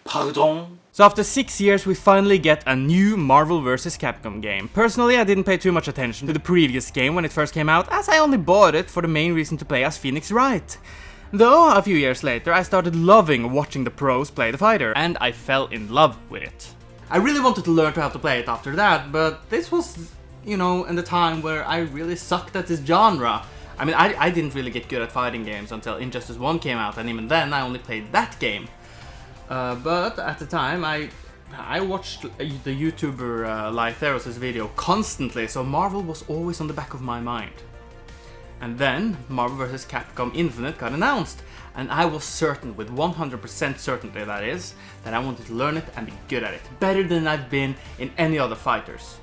Pardon? So after 6 years we finally get a new Marvel vs. Capcom game. Personally I didn't pay too much attention to the previous game when it first came out, as I only bought it for the main reason to play as Phoenix Wright. Though a few years later I started loving watching the pros play the fighter, and I fell in love with it. I really wanted to learn how to play it after that, but this was, you know, in the time where I really sucked at this genre. I mean, I didn't really get good at fighting games until Injustice 1 came out, and even then I only played that game. But at the time, I watched the YouTuber Lytheros' video constantly, so Marvel was always on the back of my mind. And then Marvel vs. Capcom Infinite got announced, and I was certain, with 100% certainty that is, that I wanted to learn it and be good at it, better than I've been in any other fighters.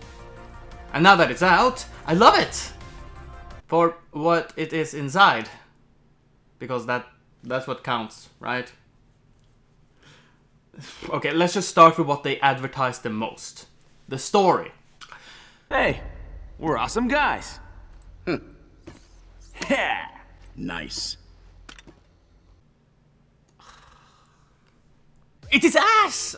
And now that it's out, I love it! For what it is inside. Because that's what counts, right? Okay, let's just start with what they advertised the most. The story. Hey, we're awesome guys. Yeah. Nice. It is ass!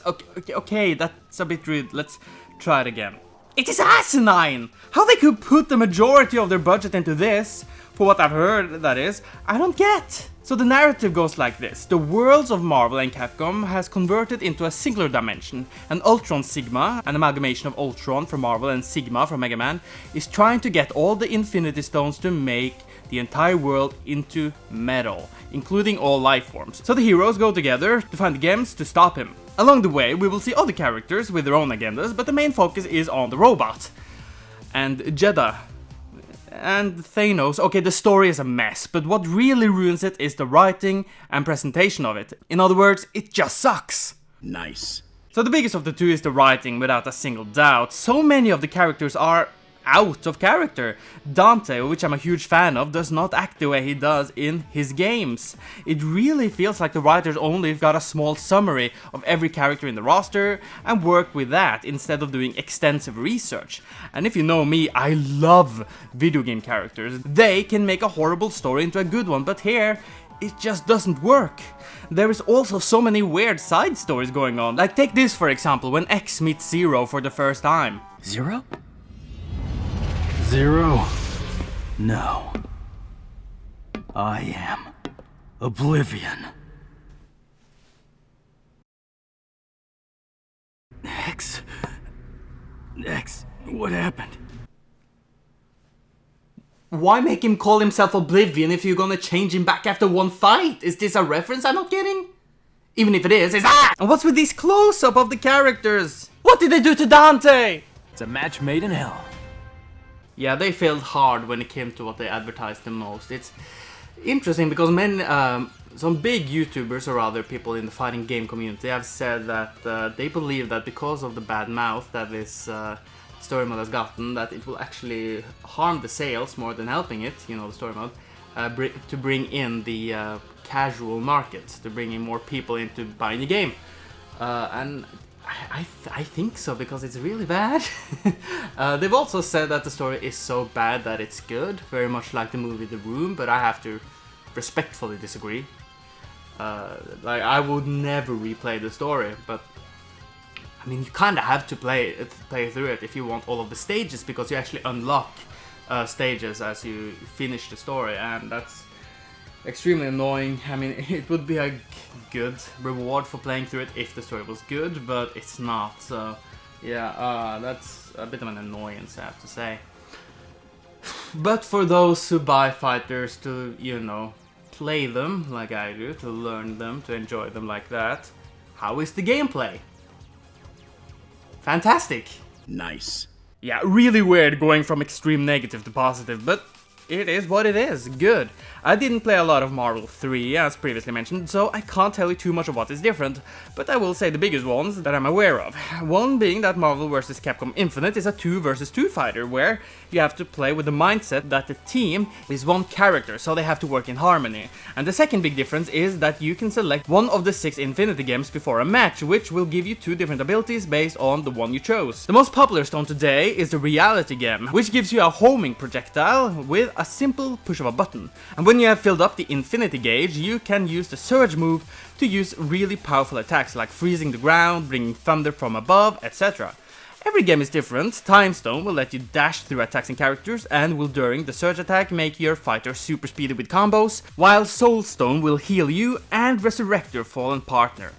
Okay, that's a bit rude. Let's try it again. It is asinine! How they could put the majority of their budget into this, for what I've heard, that is, I don't get. So the narrative goes like this. The worlds of Marvel and Capcom has converted into a singular dimension, and Ultron Sigma, an amalgamation of Ultron from Marvel and Sigma from Mega Man, is trying to get all the Infinity Stones to make the entire world into metal, including all life forms. So the heroes go together to find the gems to stop him. Along the way, we will see other characters with their own agendas, but the main focus is on the robot. And Jeddah. And Thanos. Okay, the story is a mess, but what really ruins it is the writing and presentation of it. In other words, it just sucks. Nice. So the biggest of the two is the writing, without a single doubt. So many of the characters are out of character. Dante, which I'm a huge fan of, does not act the way he does in his games. It really feels like the writers only got a small summary of every character in the roster and worked with that instead of doing extensive research. And if you know me, I love video game characters. They can make a horrible story into a good one, but here it just doesn't work. There is also so many weird side stories going on. Like take this for example, when X meets Zero for the first time. Zero? Zero? No. I am Oblivion. X, what happened? Why make him call himself Oblivion if you're gonna change him back after one fight? Is this a reference I'm not getting? Even if it is, it's ah! And what's with these close-up of the characters? What did they do to Dante? It's a match made in hell. Yeah, they failed hard when it came to what they advertised the most. It's interesting because some big YouTubers or other people in the fighting game community have said that they believe that because of the bad mouth that this story mode has gotten, that it will actually harm the sales more than helping it, you know, the story mode, to bring in the casual market, to bring in more people into buying the game. And I think so, because it's really bad. They've also said that the story is so bad that it's good, very much like the movie The Room, but I have to respectfully disagree. Like, I would never replay the story, but I mean, you kind of have to play through it if you want all of the stages, because you actually unlock stages as you finish the story, and that's extremely annoying. I mean, it would be a good reward for playing through it if the story was good, but it's not, so yeah, that's a bit of an annoyance, I have to say. But for those who buy fighters to, you know, play them like I do, to learn them, to enjoy them like that, how is the gameplay? Fantastic! Nice. Yeah, really weird going from extreme negative to positive, but it is what it is. Good. I didn't play a lot of Marvel 3, as previously mentioned, so I can't tell you too much of what is different, but I will say the biggest ones that I'm aware of. One being that Marvel vs. Capcom Infinite is a 2 vs. 2 fighter, where you have to play with the mindset that the team is one character, so they have to work in harmony. And the second big difference is that you can select one of the 6 Infinity Gems before a match, which will give you 2 different abilities based on the one you chose. The most popular stone today is the Reality Gem, which gives you a homing projectile with a simple push of a button. And when you have filled up the Infinity Gauge, you can use the Surge move to use really powerful attacks like freezing the ground, bringing thunder from above, etc. Every game is different. Time Stone will let you dash through attacks and characters and will during the surge attack make your fighter super speedy with combos, while Soul Stone will heal you and resurrect your fallen partner.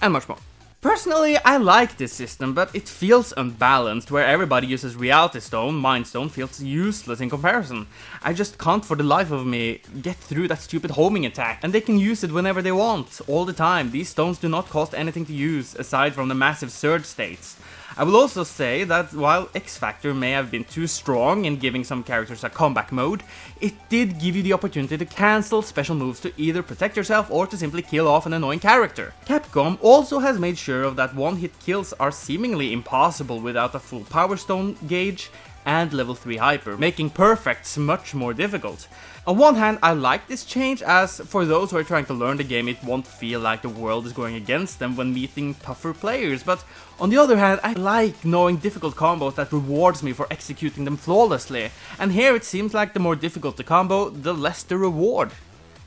And much more. Personally, I like this system, but it feels unbalanced, where everybody uses Reality Stone. Mind Stone feels useless in comparison. I just can't for the life of me get through that stupid homing attack, and they can use it whenever they want, all the time. These stones do not cost anything to use, aside from the massive surge states. I will also say that while X Factor may have been too strong in giving some characters a comeback mode, it did give you the opportunity to cancel special moves to either protect yourself or to simply kill off an annoying character. Capcom also has made sure of that one-hit kills are seemingly impossible without a full Power Stone gauge and level 3 hyper, making perfects much more difficult. On one hand, I like this change, as for those who are trying to learn the game, it won't feel like the world is going against them when meeting tougher players, but on the other hand, I like knowing difficult combos that rewards me for executing them flawlessly, and here it seems like the more difficult the combo, the less the reward.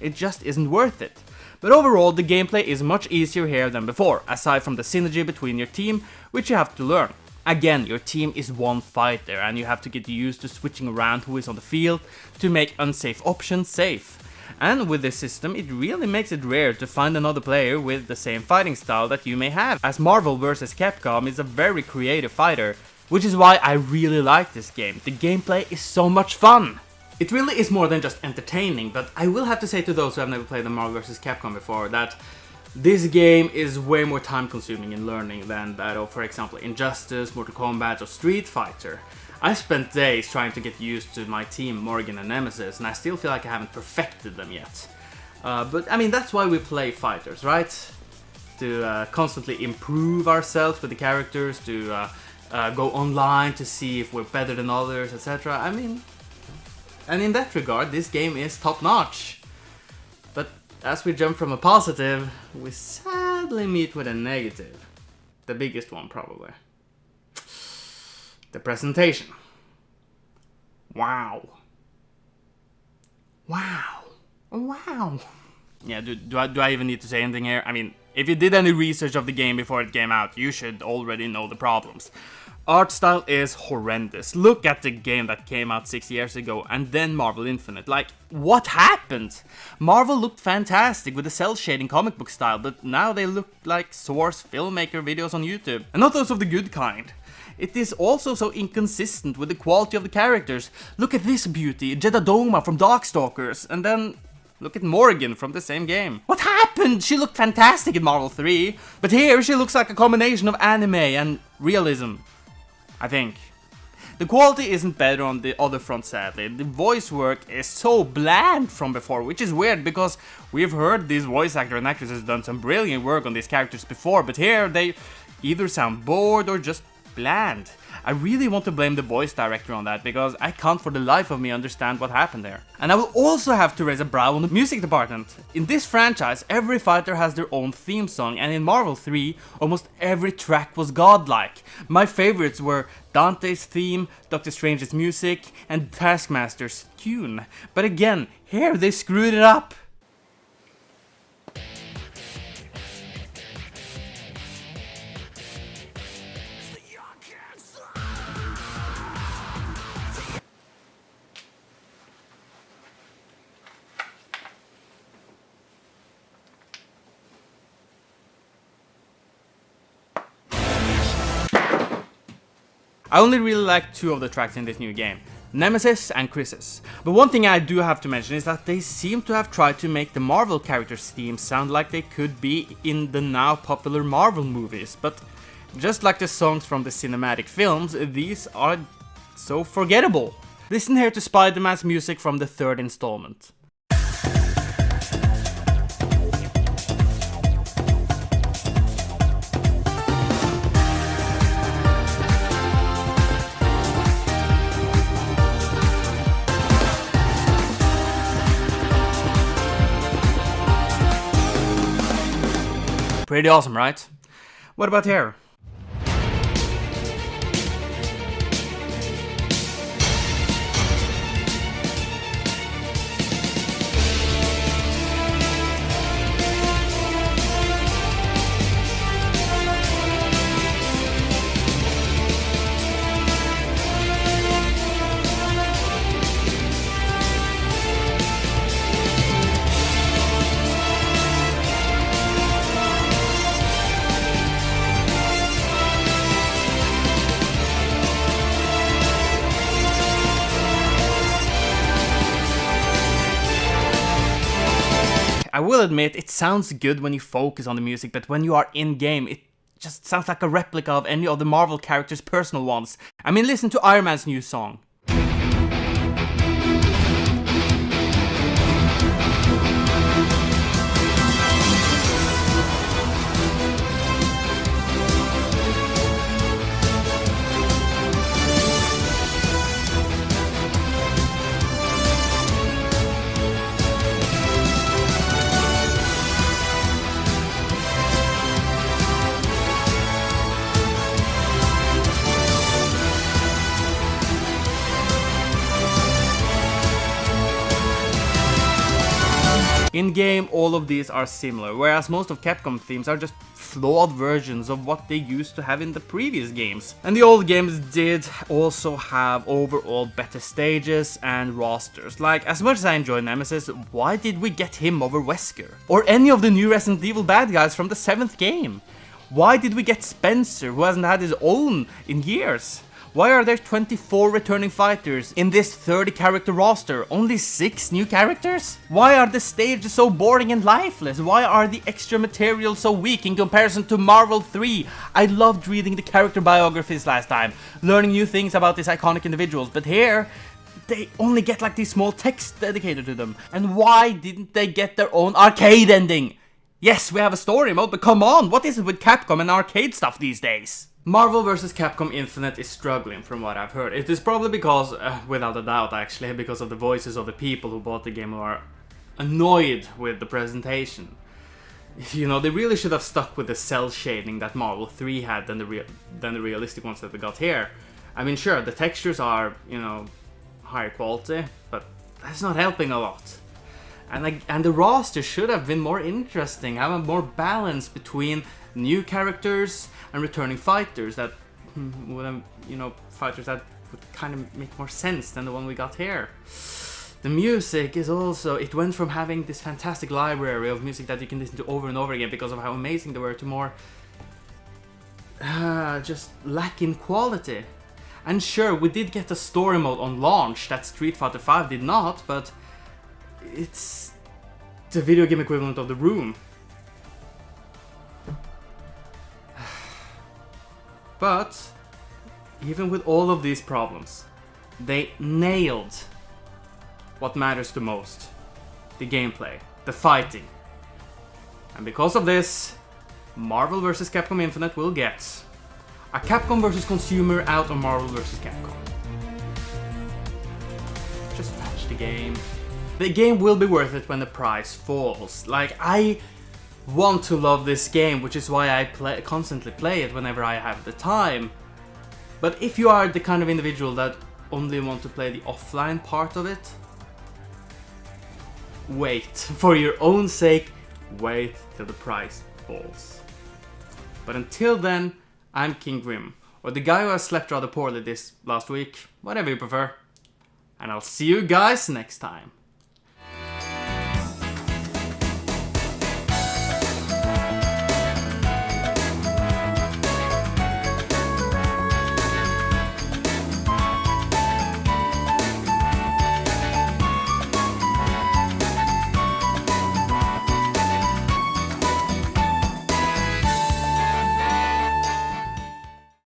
It just isn't worth it. But overall, the gameplay is much easier here than before, aside from the synergy between your team, which you have to learn. Again, your team is one fighter, and you have to get used to switching around who is on the field to make unsafe options safe. And with this system, it really makes it rare to find another player with the same fighting style that you may have, as Marvel vs. Capcom is a very creative fighter, which is why I really like this game. The gameplay is so much fun! It really is more than just entertaining, but I will have to say to those who have never played the Marvel vs. Capcom before that this game is way more time consuming in learning than that of, for example, Injustice, Mortal Kombat or Street Fighter. I spent days trying to get used to my team, Morgan and Nemesis, and I still feel like I haven't perfected them yet. But I mean, that's why we play fighters, right? To constantly improve ourselves with the characters, to go online to see if we're better than others, etc. I mean, and in that regard, this game is top notch. But as we jump from a positive, we sadly meet with a negative. The biggest one, probably. The presentation. Wow. Wow. Wow. Yeah, do I even need to say anything here? I mean, if you did any research of the game before it came out, you should already know the problems. Art style is horrendous. Look at the game that came out 6 years ago, and then Marvel Infinite. Like, what happened? Marvel looked fantastic with the cel shading comic book style, but now they look like Source filmmaker videos on YouTube. And not those of the good kind. It is also so inconsistent with the quality of the characters. Look at this beauty, Jedadoma from Darkstalkers, and then look at Morgan from the same game. What happened? She looked fantastic in Marvel 3, but here she looks like a combination of anime and realism. I think. The quality isn't better on the other front, sadly. The voice work is so bland from before, which is weird because we've heard these voice actors and actresses done some brilliant work on these characters before, but here they either sound bored or just bland. I really want to blame the voice director on that, because I can't for the life of me understand what happened there. And I will also have to raise a brow on the music department. In this franchise, every fighter has their own theme song, and in Marvel 3, almost every track was godlike. My favorites were Dante's theme, Doctor Strange's music, and Taskmaster's tune. But again, here they screwed it up. I only really like 2 of the tracks in this new game, Nemesis and Crisis. But one thing I do have to mention is that they seem to have tried to make the Marvel characters' themes sound like they could be in the now popular Marvel movies, but just like the songs from the cinematic films, these are so forgettable. Listen here to Spider-Man's music from the third installment. Pretty awesome, right? What about here? I will admit, it sounds good when you focus on the music, but when you are in-game, it just sounds like a replica of any of the Marvel characters' personal ones. I mean, listen to Iron Man's new song. In-game, all of these are similar, whereas most of Capcom themes are just flawed versions of what they used to have in the previous games. And the old games did also have overall better stages and rosters. Like, as much as I enjoy Nemesis, why did we get him over Wesker? Or any of the new Resident Evil bad guys from the 7th game? Why did we get Spencer, who hasn't had his own in years? Why are there 24 returning fighters in this 30 character roster? Only 6 new characters? Why are the stages so boring and lifeless? Why are the extra materials so weak in comparison to Marvel 3? I loved reading the character biographies last time, learning new things about these iconic individuals, but here, they only get like these small texts dedicated to them. And why didn't they get their own arcade ending? Yes, we have a story mode, but come on, what is it with Capcom and arcade stuff these days? Marvel vs. Capcom Infinite is struggling from what I've heard. It is probably because, without a doubt actually, because of the voices of the people who bought the game who are annoyed with the presentation. You know, they really should have stuck with the cell shading that Marvel 3 had than the realistic ones that we got here. I mean, sure, the textures are, you know, higher quality, but that's not helping a lot. And the roster should have been more interesting, have a more balance between new characters and returning fighters that would have, you know, fighters that would kind of make more sense than the one we got here. The music is also, it went from having this fantastic library of music that you can listen to over and over again because of how amazing they were to more just lacking quality. And sure, we did get a story mode on launch that Street Fighter V did not, but it's the video game equivalent of The Room. But even with all of these problems, they nailed what matters the most: the gameplay, the fighting. And because of this, Marvel vs. Capcom Infinite will get a Capcom vs. Consumer out of Marvel vs. Capcom. Just patch the game. The game will be worth it when the price falls. Like, I want to love this game, which is why I constantly play it whenever I have the time. But if you are the kind of individual that only want to play the offline part of it, wait. For your own sake, wait till the price falls. But until then, I'm KingJGrim, or the guy who has slept rather poorly this last week, whatever you prefer. And I'll see you guys next time.